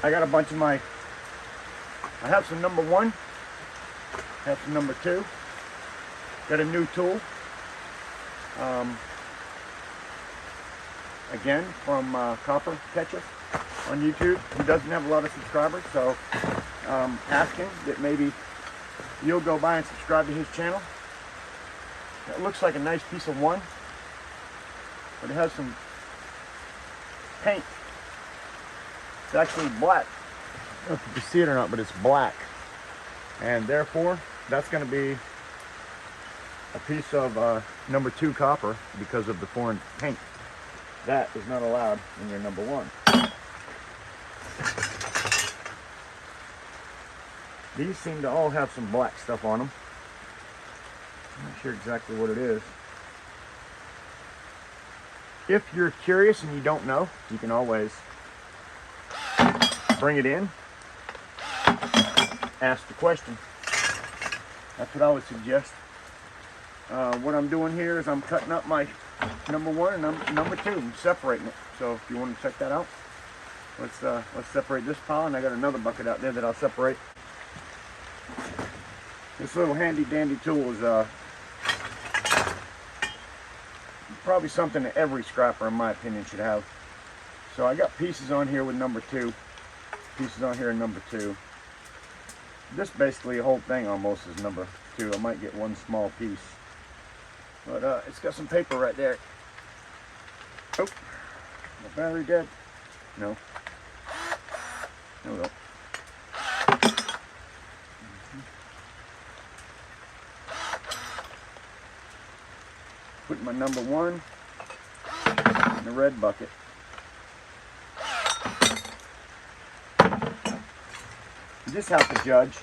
I got a bunch of my, I have some number 1, have some number 2, got a new tool, again from Copper Catcher on YouTube. He doesn't have a lot of subscribers, so ask him that maybe you'll go by and subscribe to his channel. It looks like a nice piece of 1, but it has some paint. It's actually black. I don't know if you can see it or not, but it's black. And therefore, that's going to be a piece of number 2 copper because of the foreign paint. That is not allowed in your number 1. These seem to all have some black stuff on them. I'm not sure exactly what it is. If you're curious and you don't know, you can always bring it in, ask the question. That's what I would suggest. What I'm doing here is I'm cutting up my number 1 and number 2. I'm separating it. So if you want to check that out, let's separate this pile, and I got another bucket out there that I'll separate. This little handy dandy tool is probably something that every scrapper, in my opinion, should have. So I got pieces on here with number 2, pieces on here in number 2. This basically the whole thing almost is number 2. I might get one small piece, but it's got some paper right there. Oh, my battery dead? No. There we go. Put my number 1 in the red bucket. You just have to judge,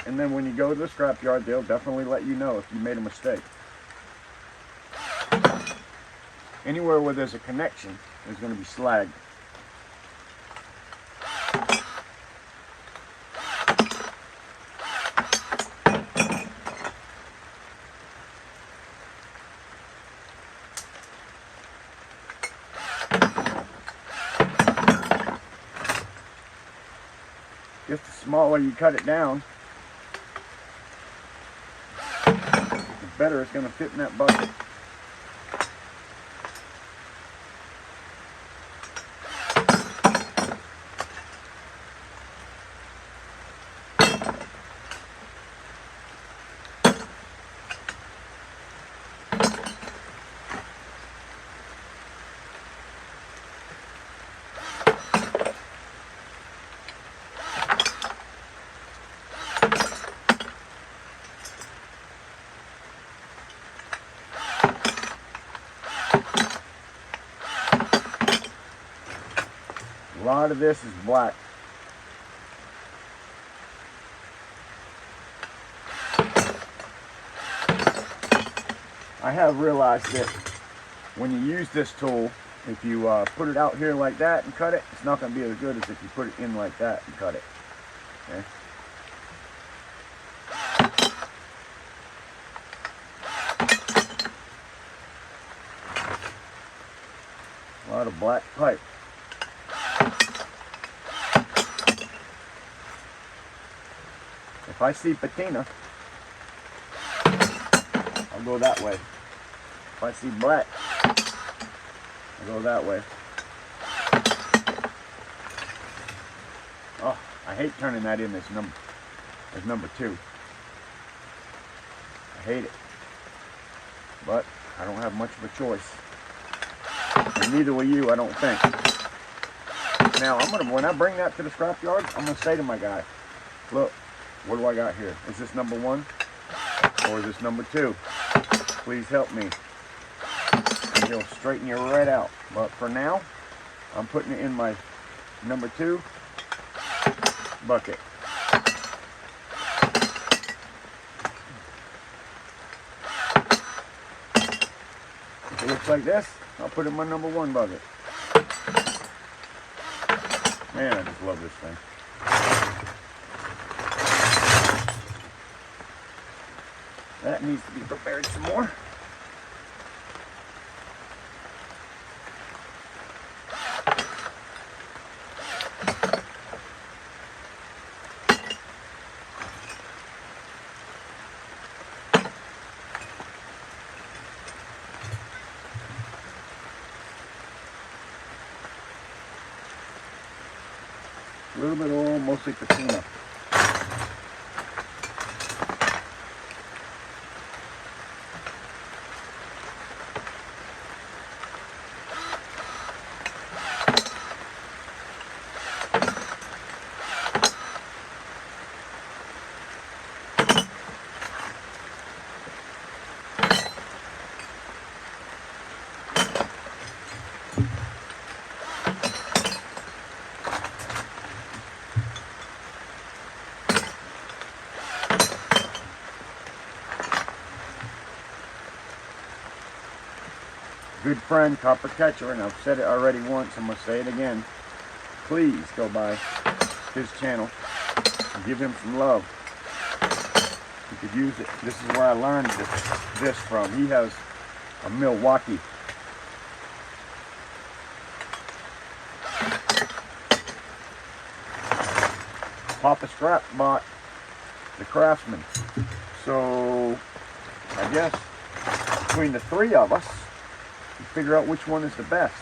and then when you go to the scrapyard, they'll definitely let you know if you made a mistake. Anywhere where there's a connection, there's going to be slag. Just the smaller you cut it down, the better it's going to fit in that bucket. A lot of this is black. I have realized that when you use this tool, if you put it out here like that and cut it, it's not going to be as good as if you put it in like that and cut it. Okay? A lot of black pipe. If I see patina, I'll go that way. If I see black, I'll go that way. Oh, I hate turning that in as number 2. I hate it. But I don't have much of a choice. And neither will you, I don't think. Now, when I bring that to the scrapyard, I'm going to say to my guy, look, what do I got here? Is this number 1 or is this number 2? Please help me. And he'll straighten you right out. But for now, I'm putting it in my number 2 bucket. If it looks like this, I'll put it in my number 1 bucket. Man, I just love this thing. That needs to be prepared some more. A little bit of oil, mostly patina. Good friend, Copper Catcher, and I've said it already once, I'm going to say it again. Please go by his channel and give him some love. You could use it. This is where I learned this from. He has a Milwaukee. Papa Strap bought the Craftsman. So I guess between the three of us, we figure out which one is the best.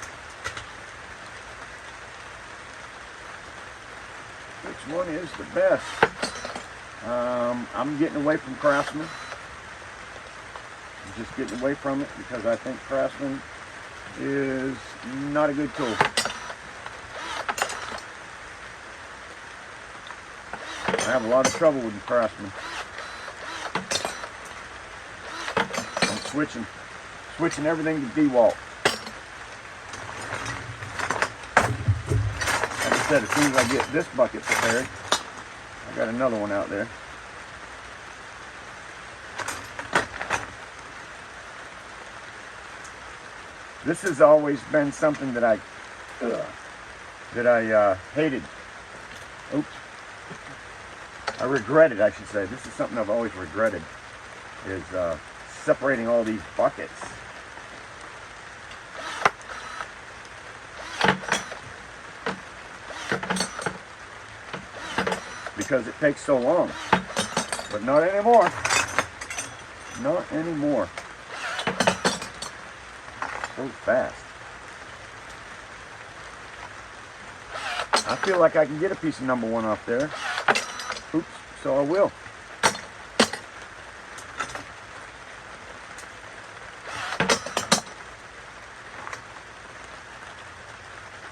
Which one is the best? I'm getting away from Craftsman. I'm just getting away from it because I think Craftsman is not a good tool. I have a lot of trouble with the Craftsman. I'm switching everything to DeWalt. Like I said, as soon as I get this bucket prepared, I got another one out there. This has always been something that I hated. Oops. I regretted, I should say. This is something I've always regretted, is separating all these buckets. Because it takes so long. But not anymore. Not anymore. So fast. I feel like I can get a piece of number one off there. Oops, so I will.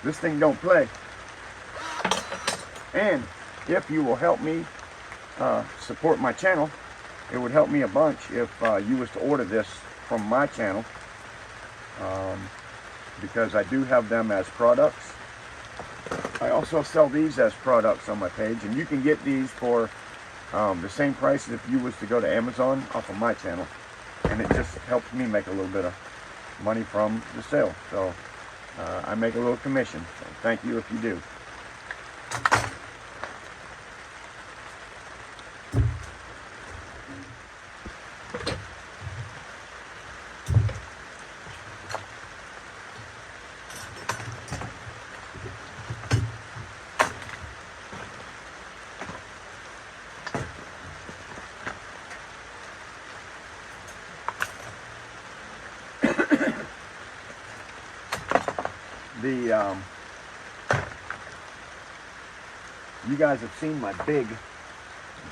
This thing don't play. And if you will help me support my channel, it would help me a bunch if you was to order this from my channel, because I do have them as products. I also sell these as products on my page, and you can get these for the same price as if you was to go to Amazon off of my channel, and it just helps me make a little bit of money from the sale. So I make a little commission, so thank you if you do. You guys have seen my big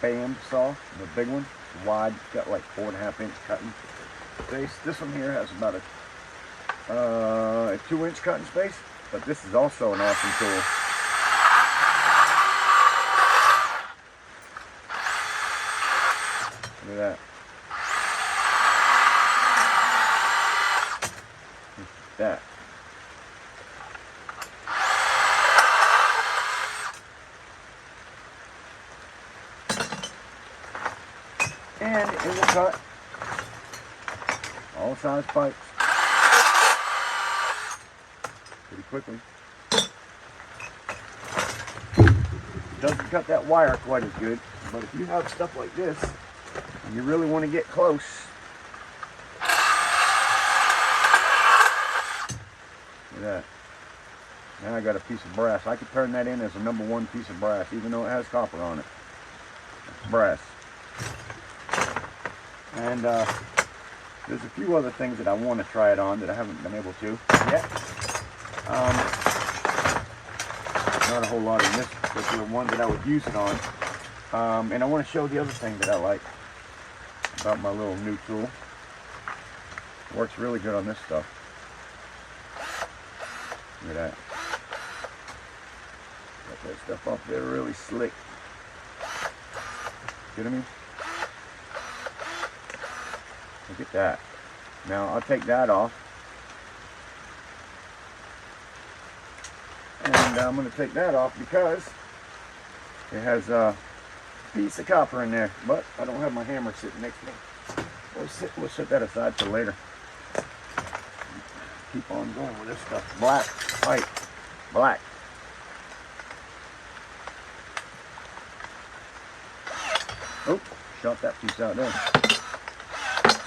band saw, the big one, wide, got like 4.5 inch cutting space. This one here has about a 2 inch cutting space, but this is also an awesome tool. Look at that. Look at that. And it will cut all size pipes pretty quickly. Doesn't cut that wire quite as good, but if you have stuff like this and you really want to get close, look at that. Now I got a piece of brass. I could turn that in as a number one piece of brass, even though it has copper on it. It's brass. And there's a few other things that I want to try it on that I haven't been able to yet. not a whole lot in this particular one that I would use it on. And I want to show the other thing that I like about my little new tool. It works really good on this stuff. Look at that. Got that stuff off there really slick. Get me? Look at that. Now I'll take that off. And I'm going to take that off because it has a piece of copper in there. But I don't have my hammer sitting next to me. We'll set that aside for later. Keep on going with this stuff. Black, white, black. Oh, shot that piece out there.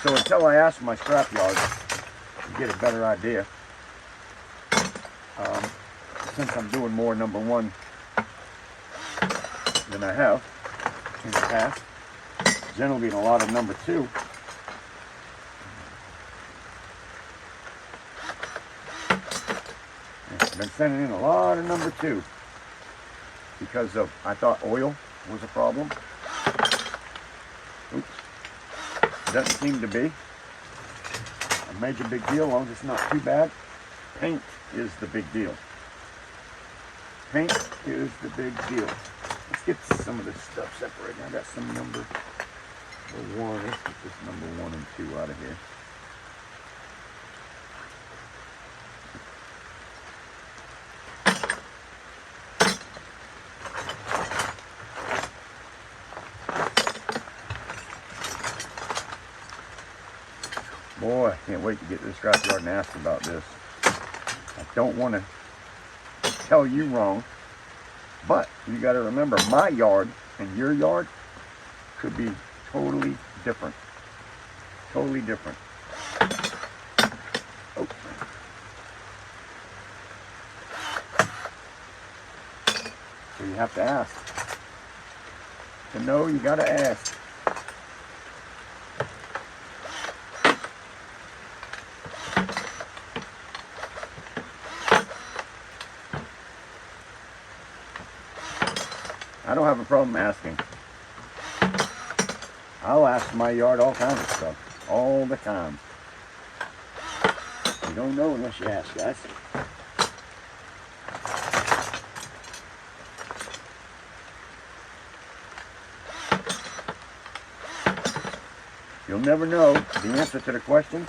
So until I ask my scrapyard to get a better idea, since I'm doing more number one than I have in the past, generally a lot of number two. I've been sending in a lot of number two because of, I thought oil was a problem. Oops. Doesn't seem to be a major big deal, as long as it's not too bad. Paint is the big deal. Paint is the big deal. Let's get some of this stuff separated. I got some number one. Let's get this number 1 and 2 out of here. Boy, I can't wait to get to the scrapyard and ask about this. I don't want to tell you wrong, but you got to remember, my yard and your yard could be totally different. Totally different. Oh. So you have to ask. To know, you got to ask. I don't have a problem asking. I'll ask my yard all kinds of stuff, all the time. You don't know unless you ask, guys. You'll never know the answer to the question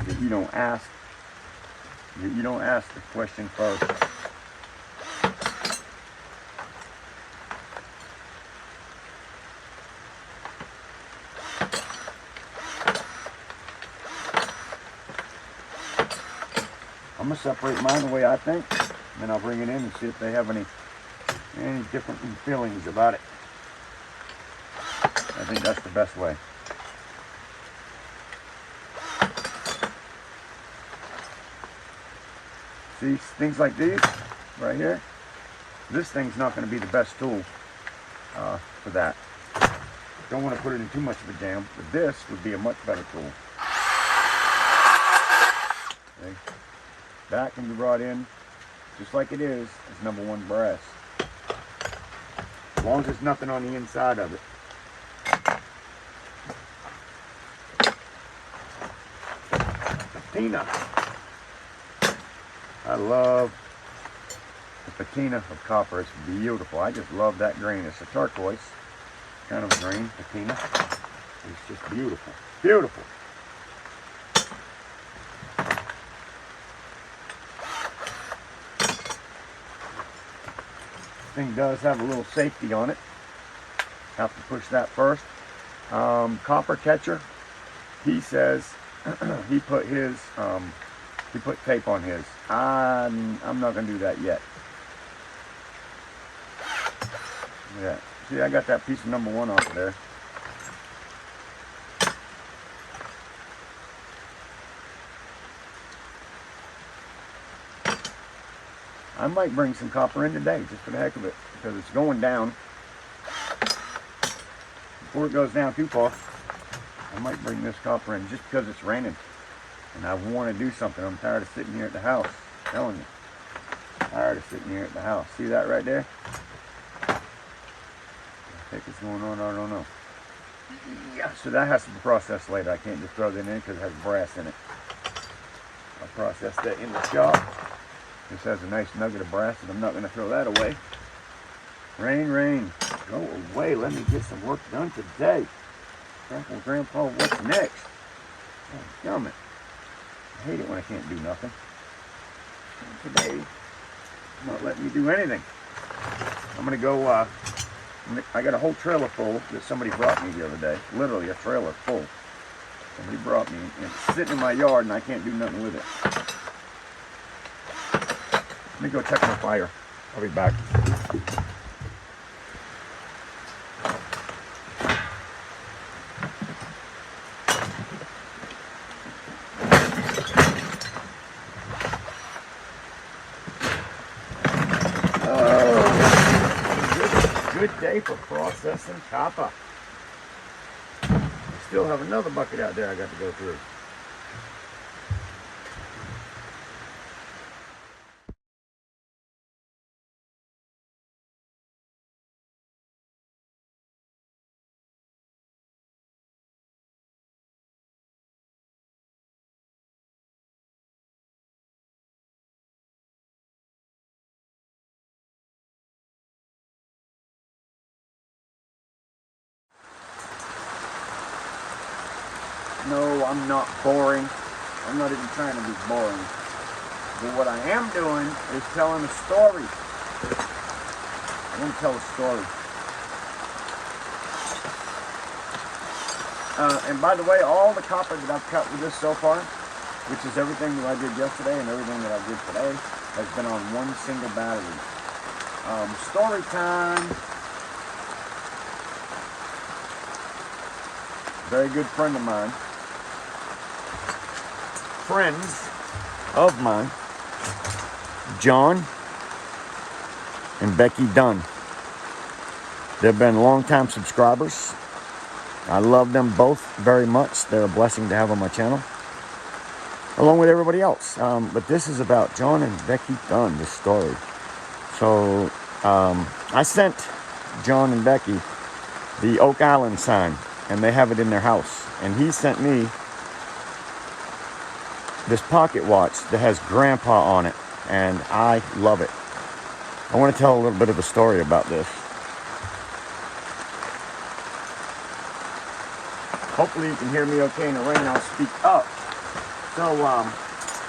if you don't ask. You don't ask the question first. I'm going to separate mine the way I think, and then I'll bring it in and see if they have any different feelings about it. I think that's the best way. See, things like these, right here, this thing's not going to be the best tool for that. Don't want to put it in too much of a jam, but this would be a much better tool. Okay. That can be brought in just like it is as number 1 brass. As long as there's nothing on the inside of it. Patina. I love the patina of copper. It's beautiful. I just love that grain. It's a turquoise kind of grain, patina. It's just beautiful. Beautiful. Thing does have a little safety on it. Have to push that first. Copper catcher, he says he put tape on his. I'm not gonna do that yet. Yeah, see, I got that piece of number 1 off of there. I might bring some copper in today, just for the heck of it, because it's going down. Before it goes down too far, I might bring this copper in just because it's raining. And I want to do something. I'm tired of sitting here at the house, telling you. tired of sitting here at the house. See that right there? What the heck is going on? I don't know. Yeah, so that has to be processed later. I can't just throw that in because it has brass in it. I'll process that in the shop. This has a nice nugget of brass, and I'm not going to throw that away. Rain, rain, go away. Let me get some work done today. Grandpa, Grandpa, what's next? Oh, damn it. I hate it when I can't do nothing. And today, not letting me do anything. I'm going to go, I got a whole trailer full that somebody brought me the other day. Literally a trailer full. Somebody brought me, and it's sitting in my yard, and I can't do nothing with it. Let me go check my fire. I'll be back. Good day for processing copper. I still have another bucket out there I got to go through. No, I'm not boring. I'm not even trying to be boring. But what I am doing is telling a story. I want to tell a story. And by the way, all the copper that I've cut with this so far, which is everything that I did yesterday and everything that I did today, has been on one single battery. Story time. Very good friend of mine. Friends of mine, John and Becky Dunn. They've been longtime subscribers. I love them both very much. They're a blessing to have on my channel, along with everybody else. But this is about John and Becky Dunn, this story. So I sent John and Becky the Oak Island sign, and they have it in their house. And he sent me this pocket watch that has Grandpa on it, and I love it. I want to tell a little bit of a story about this. Hopefully you can hear me okay in the rain. I'll speak up. So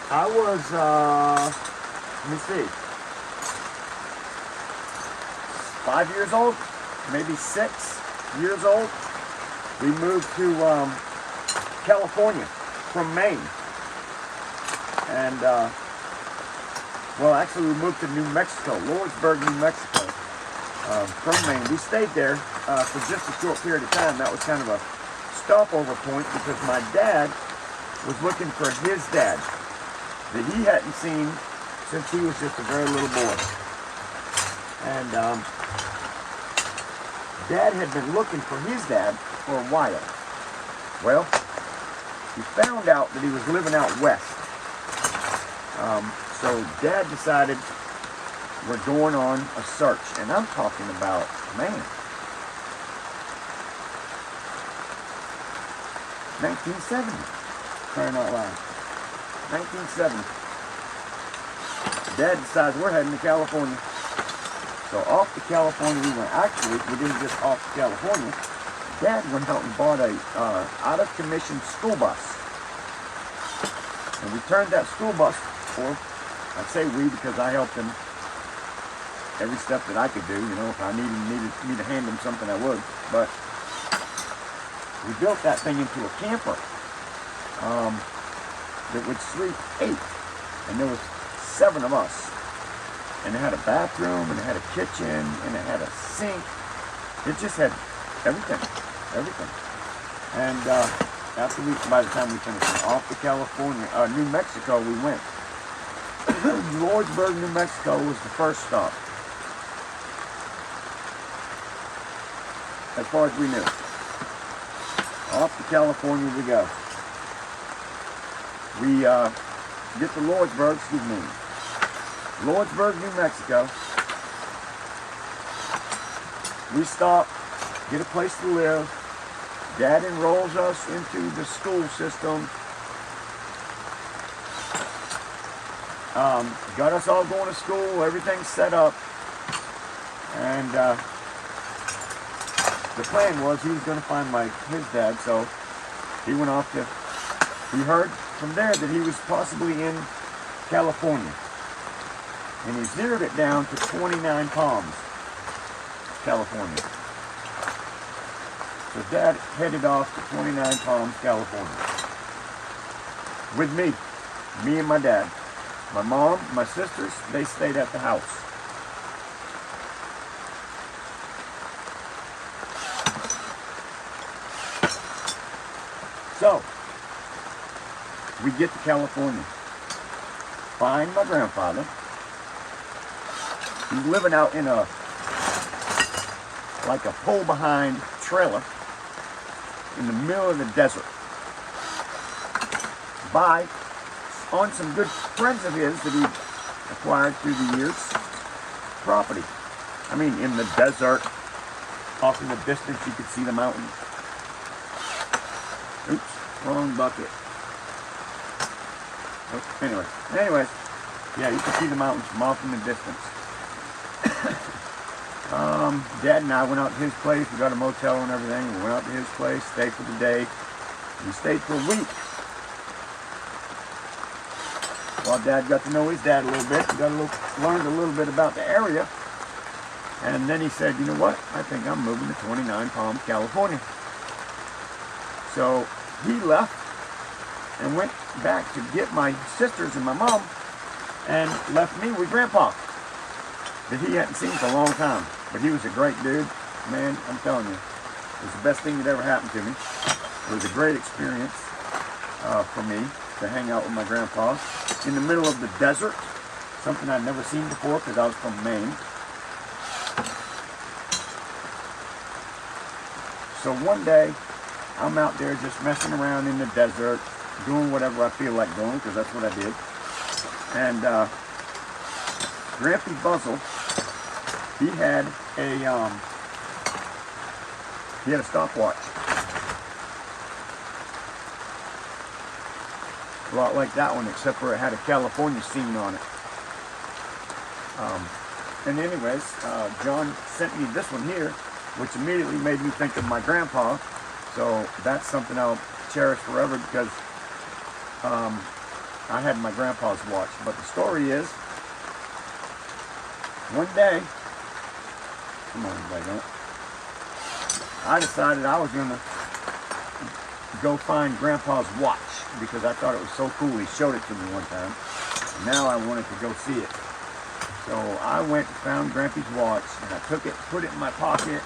I was, let me see, 5 years old, maybe 6 years old. We moved to California from Maine. And, well, actually we moved to New Mexico, Lordsburg, New Mexico, from Maine. We stayed there for just a short period of time. That was kind of a stopover point because my dad was looking for his dad that he hadn't seen since he was just a very little boy. And Dad had been looking for his dad for a while. Well, he found out that he was living out west. So Dad decided we're going on a search, and I'm talking about, man, 1970, crying out loud, 1970. Dad decides we're heading to California. So off to California we went. Actually, we didn't just off to California. Dad went out and bought a out-of-commission school bus. And we turned that school bus, or I say we because I helped him every step that I could do. You know, if I needed me to hand him something, I would. But we built that thing into a camper that would sleep 8. And there was 7 of us. And it had a bathroom, and it had a kitchen, and it had a sink. It just had everything, everything. And by the time we finished, off to California, New Mexico we went. Lordsburg, New Mexico was the first stop, as far as we knew. Off to California we go. We get to Lordsburg, excuse me. Lordsburg, New Mexico. We stop, get a place to live. Dad enrolls us into the school system. Got us all going to school, everything's set up. And the plan was he was going to find his dad, so he went off to, we heard from there that he was possibly in California. And he zeroed it down to 29 Palms, California. So Dad headed off to 29 Palms, California. With me and my dad. My mom, my sisters, they stayed at the house. So, we get to California. Find my grandfather. He's living out in like a pull-behind trailer in the middle of the desert. On some good friends of his that he acquired through the years, property. I mean, in the desert, off in the distance, you could see the mountains. Oops, wrong bucket. Anyways, yeah, you can see the mountains from off in the distance. Dad and I went out to his place. We got a motel and everything. We went out to his place, stayed for the day. We stayed for a week. Well, Dad got to know his dad a little bit. He learned a little bit about the area. And then he said, you know what? I think I'm moving to 29 Palms, California. So he left and went back to get my sisters and my mom and left me with Grandpa that he hadn't seen for a long time. But he was a great dude. Man, I'm telling you, it was the best thing that ever happened to me. It was a great experience for me to hang out with my grandpa in the middle of the desert, something I'd never seen before because I was from Maine. So one day, I'm out there just messing around in the desert, doing whatever I feel like doing, because that's what I did. And Grampy Buzzle, he had a stopwatch. A lot like that one, except for it had a California scene on it. And anyways, John sent me this one here, which immediately made me think of my grandpa. So that's something I'll cherish forever because I had my grandpa's watch. But the story is, one day, come on, everybody, I decided I was going to go find Grandpa's watch because I thought it was so cool. He showed it to me one time. Now I wanted to go see it. So I went and found Grampy's watch and I took it, put it in my pocket,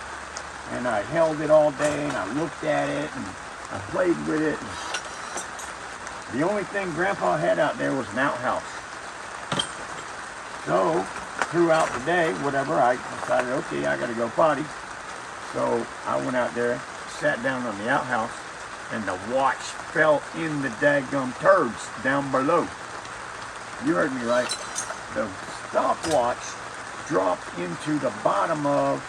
and I held it all day and I looked at it and I played with it. And the only thing Grandpa had out there was an outhouse. So throughout the day, whatever, I decided, okay, I got to go potty. So I went out there, sat down on the outhouse, and the watch fell in the daggum turds down below. You heard me right. The stopwatch dropped into the bottom of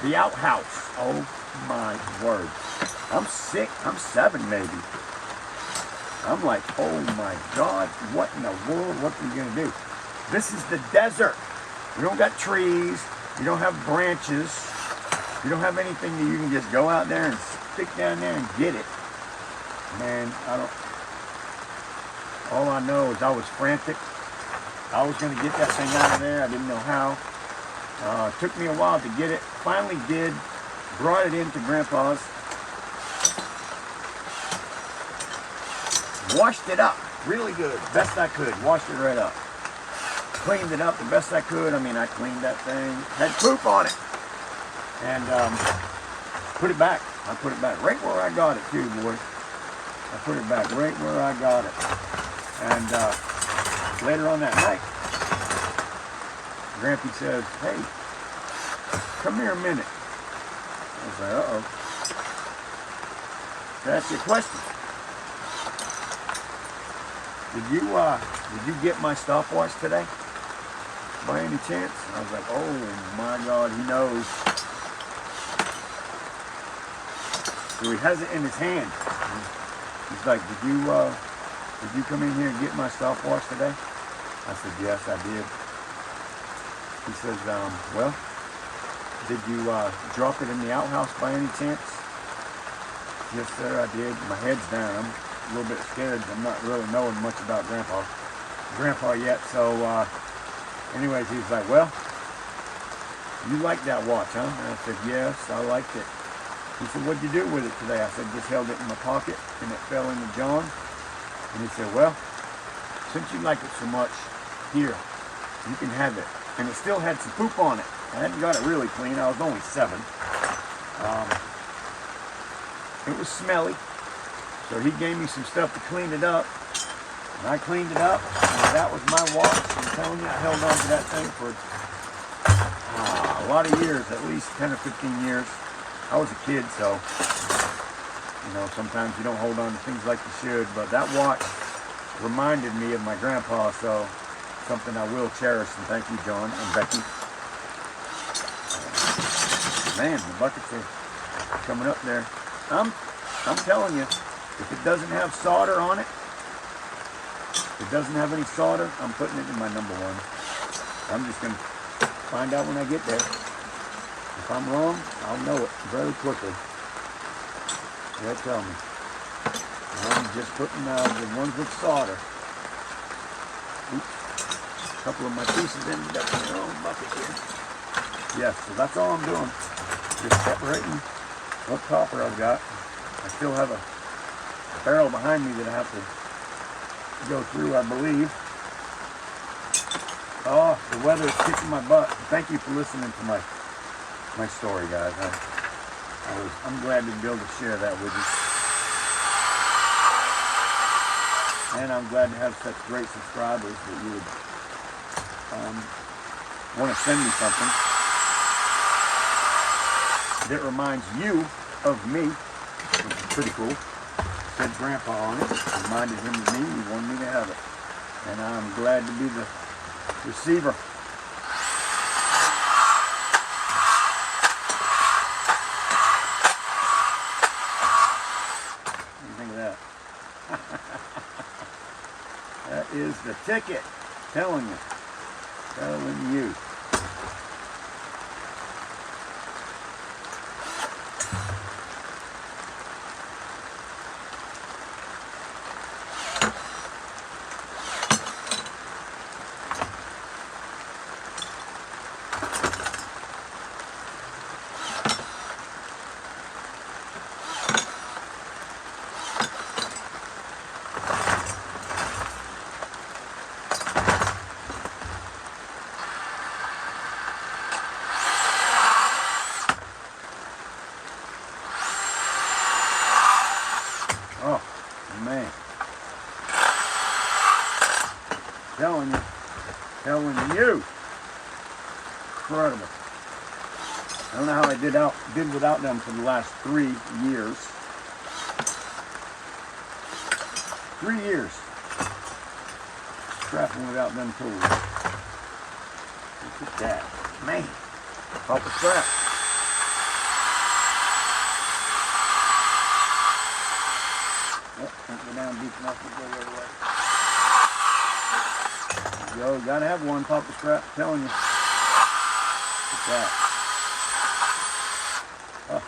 the outhouse. Oh my word. I'm sick. I'm 7 maybe. I'm like, oh my God, what in the world? What are you going to do? This is the desert. We don't got trees. You don't have branches. You don't have anything that you can just go out there and stick down there and get it. Man, all I know is I was frantic. I was going to get that thing out of there. I didn't know how. It took me a while to get it. Finally did. Brought it into Grandpa's. Washed it up really good. Best I could. Washed it right up. Cleaned it up the best I could. I mean, I cleaned that thing. Had poop on it. And put it back. I put it back right where I got it too, boy. I put it back right where I got it. And later on that night, Grampy says, hey, come here a minute. I was like, uh-oh. That's your question. Did you get my stopwatch today? by any chance? I was like, oh my God, he knows. So he has it in his hand. He's like, did you come in here and get my stopwatch today? I said, yes, I did. He says, well, did you drop it in the outhouse by any chance? Yes, sir, I did. My head's down. I'm a little bit scared. I'm not really knowing much about Grandpa yet. So, anyways, he's like, well, you like that watch, huh? And I said, yes, I liked it. He said, what'd you do with it today? I said, just held it in my pocket, and it fell into John. And he said, well, since you like it so much, here, you can have it. And it still had some poop on it. I hadn't got it really clean. I was only 7. It was smelly. So he gave me some stuff to clean it up. And I cleaned it up. And that was my watch. I'm telling you, I held on to that thing for a lot of years, at least 10 or 15 years. I was a kid, so, you know, sometimes you don't hold on to things like you should. But that watch reminded me of my grandpa, so something I will cherish. And thank you, John and Becky. Man, the buckets are coming up there. I'm telling you, if it doesn't have solder on it, if it doesn't have any solder, I'm putting it in my number 1. I'm just going to find out when I get there. If I'm wrong, I'll know it very quickly. They'll tell me. I'm just putting the ones with solder. Oops. A couple of my pieces ended up in their own bucket here. Yes, so that's all I'm doing. Just separating what copper I've got. I still have a barrel behind me that I have to go through, I believe. Oh, the weather is kicking my butt. Thank you for listening to my story, guys. I'm glad to be able to share that with you. And I'm glad to have such great subscribers that you would want to send me something that reminds you of me, which is pretty cool. It said Grandpa on it. Reminded him of me. He wanted me to have it. And I'm glad to be the receiver. What do you think of that? That is the ticket. Telling you. Telling you. Oh, man. Telling you. Incredible. I don't know how I did without them for the last 3 years. 3 years. Strapping without them tools. Look at that. Man. Pop a strap. Don't go down deep enough to go the other way. There you go, gotta have one pop the strap, I'm telling you. Look at that. Oh.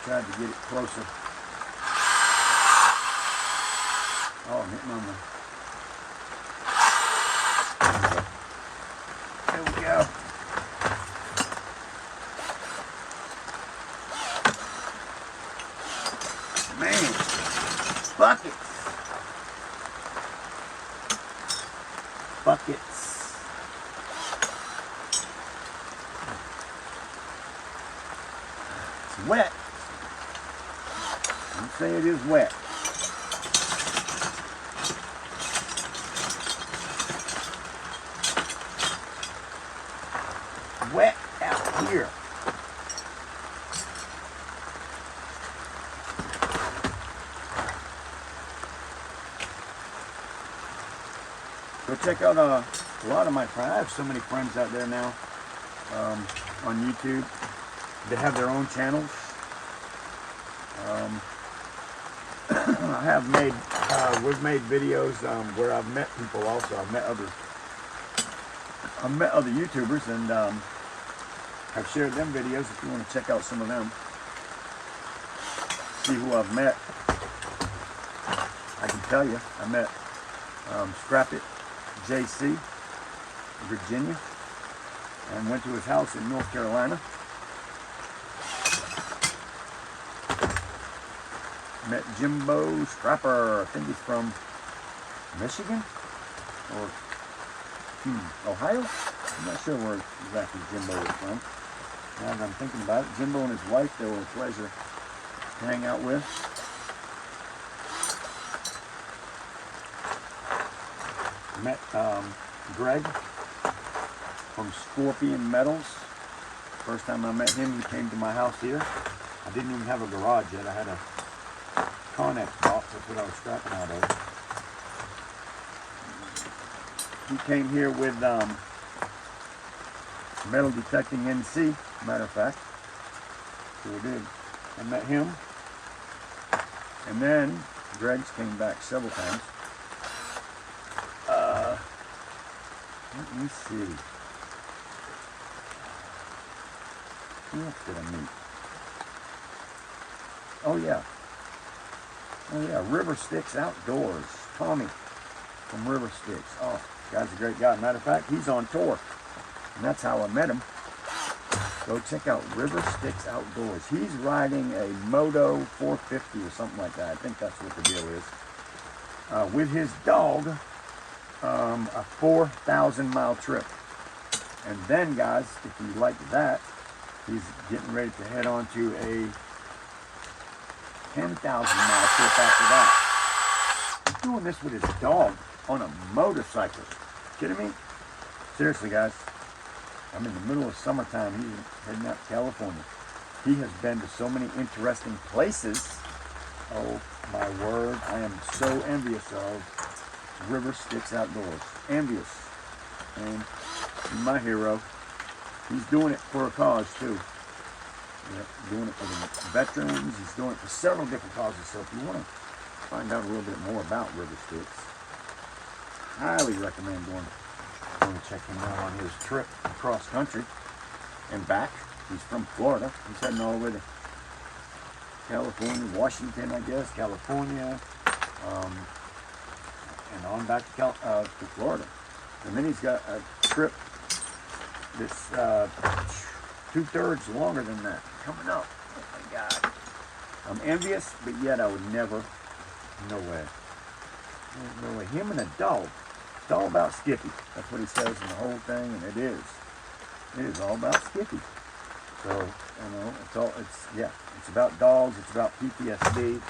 Tried to get it closer. Oh, I'm hitting on the... There we go. Man, buckets. Buckets. It's wet. I'm saying it is wet. Wet out here. check out a lot of my friends. I have so many friends out there now on YouTube. They have their own channels. I have made, we've made videos where I've met people also. I've met other YouTubers, and I've shared them videos if you want to check out some of them. See who I've met. I can tell you, I met Scrap It JC, Virginia, and went to his house in North Carolina. Met Jimbo Scrapper. I think he's from Michigan or Ohio. I'm not sure where exactly Jimbo is from. Now that I'm thinking about it, Jimbo and his wife, they were a pleasure to hang out with. Met Greg from Scorpion Metals. First time I met him, he came to my house here. I didn't even have a garage yet. I had a Connex box. That's what I was scrapping out of. He came here with metal detecting NC, matter of fact. So we did. I met him. And then Greg's came back several times. Let me see. Who else did I meet? Oh yeah, River Sticks Outdoors. Tommy from River Sticks. Oh, guy's a great guy. Matter of fact, he's on tour. And that's how I met him. Go check out River Sticks Outdoors. He's riding a Moto 450 or something like that. I think that's what the deal is. With his dog, a 4,000-mile trip. And then, guys, if you like that, he's getting ready to head on to a 10,000-mile trip after that. He's doing this with his dog on a motorcycle. Kidding me? Seriously, guys. I'm in the middle of summertime. He's heading out to California. He has been to so many interesting places. Oh, my word. I am so envious of River Sticks Outdoors. Envious. And he's my hero. He's doing it for a cause, too. Yeah, doing it for the veterans. He's doing it for several different causes. So if you want to find out a little bit more about River Sticks, highly recommend going to check him out on his trip across country and back. He's from Florida. He's heading all the way to California, Washington, I guess, California, and on back to Florida. And then he's got a trip that's 2/3 longer than that coming up. Oh my God. I'm envious, but yet I would never. No way. No way. Him and a dog. It's all about Skippy. That's what he says in the whole thing, and it is. It is all about Skippy. So, you know, it's about dogs, it's about PTSD,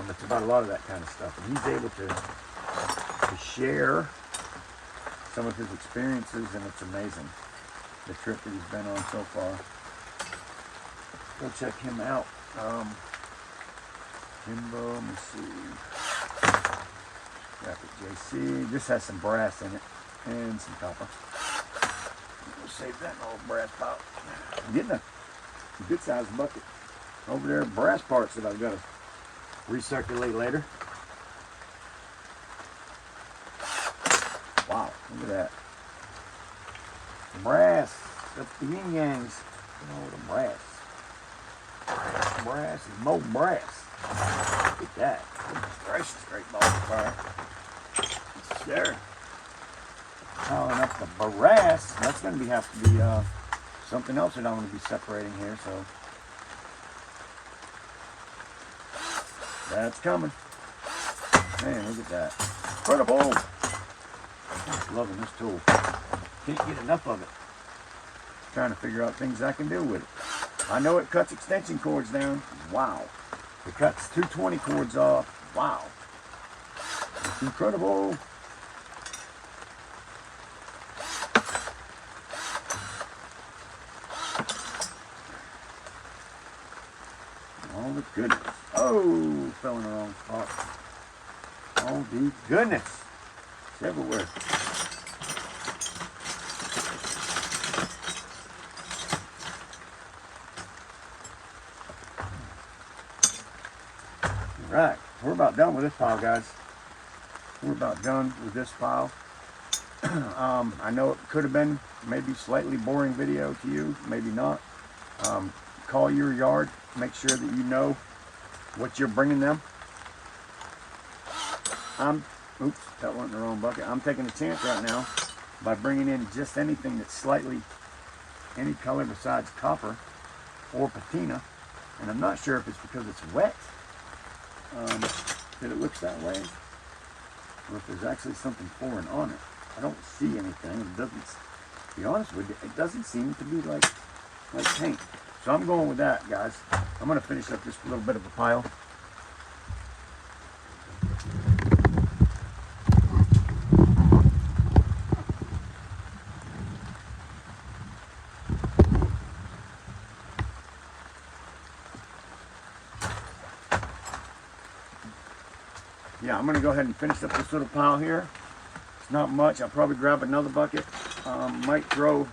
it's about a lot of that kind of stuff. And he's able to share some of his experiences, and it's amazing, the trip that he's been on so far. Go check him out. Jimbo, let me see. Rapid JC. This has some brass in it and some copper. We'll save that in a little brass pot. I'm getting a good sized bucket over there, brass parts that I've got to recirculate later. Wow, look at that. Brass. That's the yin yangs. Oh, the brass. Brass and more brass. Look at that. Goodness gracious, great ball of fire. There. Piling up the brass. That's going to have to be something else that I'm going to be separating here. So that's coming. Man, look at that. Incredible. I'm just loving this tool. Can't get enough of it. Trying to figure out things I can do with it. I know it cuts extension cords down. Wow. It cuts 220 cords off. Wow. It's incredible. Oh, the goodness. Oh, fell in the wrong spot. Oh, the goodness. everywhere. Alright, we're about done with this pile, guys. We're about done with this pile. I know it could have been maybe slightly boring video to you, maybe not. Call your yard, make sure that you know what you're bringing them. Oops, that went in the wrong bucket. I'm taking a chance right now by bringing in just anything that's slightly any color besides copper or patina. And I'm not sure if it's because it's wet that it looks that way, or if there's actually something foreign on it. I don't see anything. It doesn't, to be honest with you, it doesn't seem to be like paint. So I'm going with that, guys. I'm going to finish up this little bit of a pile. Yeah, I'm going to go ahead and finish up this little pile here. It's not much. I'll probably grab another bucket. Might throw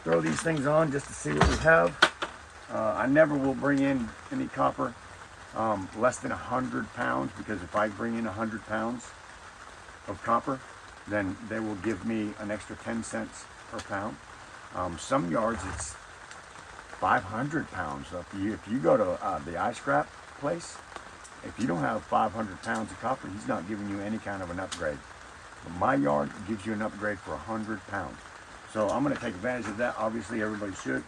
these things on just to see what we have. I never will bring in any copper less than 100 pounds, because if I bring in 100 pounds of copper, then they will give me an extra 10 cents per pound. Some yards it's 500 pounds. So if you go to the ice scrap place, if you don't have 500 pounds of copper, he's not giving you any kind of an upgrade. But my yard gives you an upgrade for 100 pounds. So I'm going to take advantage of that. Obviously, everybody should.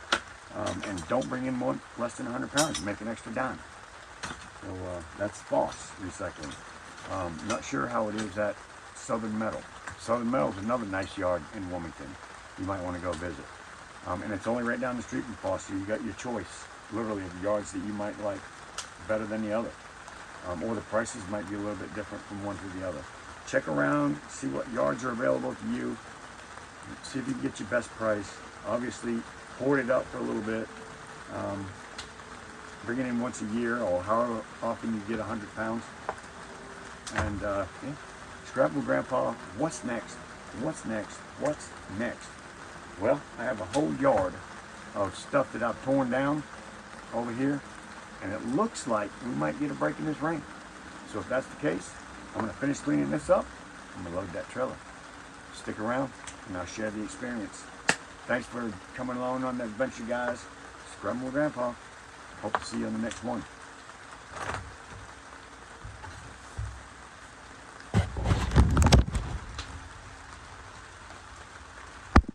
And don't bring in more less than 100 pounds. You make an extra dime. So that's false recycling. Not sure how it is at Southern Metal. Southern Metal is another nice yard in Wilmington. You might want to go visit. And it's only right down the street from Foster. You got your choice, literally, of yards that you might like better than the other. Or the prices might be a little bit different from one to the other. Check around, see what yards are available to you. See if you can get your best price. Obviously, hoard it up for a little bit. Bring it in once a year, or however often you get 100 pounds. And yeah, Scrap with Grandpa, what's next? What's next? What's next? Well, I have a whole yard of stuff that I've torn down over here, and it looks like we might get a break in this rain. So if that's the case, I'm going to finish cleaning this up. I'm going to load that trailer. Stick around, and I'll share the experience. Thanks for coming along on that adventure, guys. Scrubbing with Grandpa. Hope to see you on the next one.